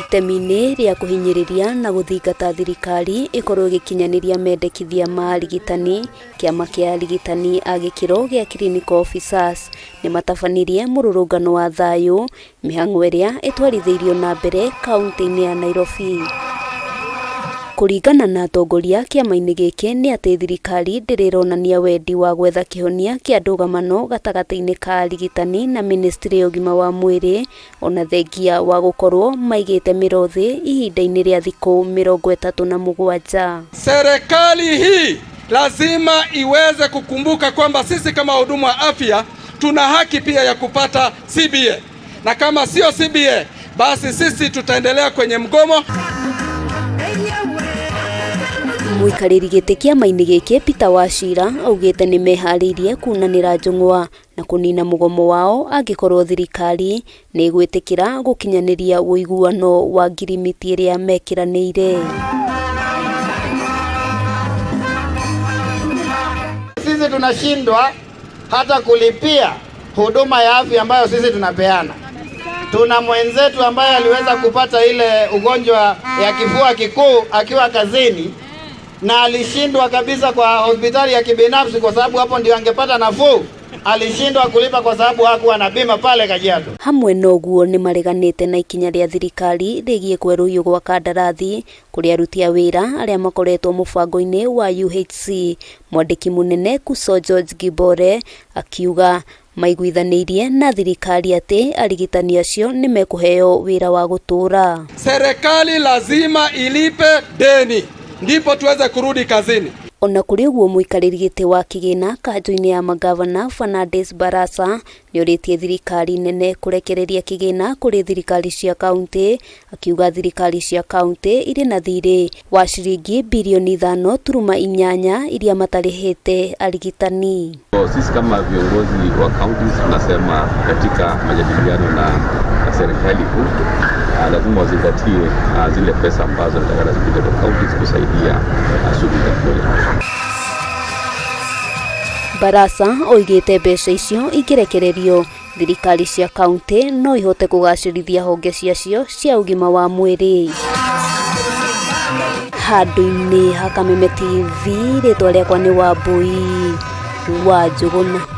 Itemi-inĩ rĩa kũhinyĩrĩria na gũthingata thirikari ĩkorwo ĩgĩkinyanĩria mendekithia ma arigitani, kĩama kĩa arigitani a gĩkĩro gĩa clinical officers nĩ matabanirie mũrũrũngano wa thayũ, mĩhang'o ĩrĩa ĩtwarithĩirio na mbere kaunti-inĩ ya Nairobi. Kũringana na atongoria kĩama-inĩ gĩkĩ nĩ atĩ thirikari ndĩrĩronania wendi wa gwetha kĩhonia kĩa ndũgamano gatagatĩ-inĩ ka arigitani na ministry ya ũgima wa mwĩrĩ, ona thengia wa gũkorwo maigĩte mĩro thĩ ihinda-inĩ rĩa thikũ 37. Serikali hii lazima iweze kukumbuka kwamba sisi kama wahudumu wa afya tuna haki pia ya kupata CBA, na kama sio CBA basi sisi tutaendelea kwenye mgomo. Mũikarĩri gĩtĩ kĩama-inĩ gĩkĩ Peter Wachira augĩte nĩ meharĩirie kunanĩra njũng'wa na kũnina mũgomo wao angĩkorwo thirikari nĩ ĩgwĩtĩkĩra gũkinyanĩria ũiguano wa ngirimiti ĩrĩa mekĩranĩire. Sisi tunashindwa hata kulipia huduma ya afya ambayo sisi tunapeana. Tuna mwenzetu ambaye aliweza kupata ile ugonjwa ya kifua kikuu akiwa kazini na alishindwa kabisa kwa hospitali ya kibinafsi kwa sababu hapo ndio angepata nafuu. Alishindwa kulipa kwa sababu hakuwa na bima pale Kajiado. Hamwe noguo nĩ mareganĩte na ikinya rĩa thirikari rĩgiĩ kwerũhio gwa kandarathi kũrĩ aruti a wĩra arĩa makoretwo mũbango-inĩ wa UHC. Mwandĩki mũnene Kuso George Gibore akiuga maiguithanĩirie na thirikari atĩ arigitani acio nĩ mekũheo wĩra wa gũtũũra. Serikali lazima ilipe deni ndipo tuweze kurudi kazini. Ona kũrĩ ũguo mũikarĩri gĩtĩ wa kĩgĩna kanjũ-inĩ ya magavana Fernandes Barasa nĩ orĩtie thirikari nene kũrekereria kĩgĩna kũrĩ thirikari cia kaunti, akiuga thirikari cia kaunti irĩ na thirĩ wa ciringi bilioni 5.8 iria matarĩhĩte arigitani. Sisi kama viongozi wa kaunti tunasema katika majadiliano na serikali kuu lazima wazingatie zile pesa ambazo zitakana zipite kwa kaunti kusaidia shughuli za kule. Barasa oigĩte mbeca icio ingĩrekererio thirikari cia kaunti no ihote kũgacĩrithia honge ciacio cia ũgima wa mwĩrĩ. Handũ-inĩ ha Kameme TV, rĩtwa rĩakwa nĩ Wambui wa Njũgũna.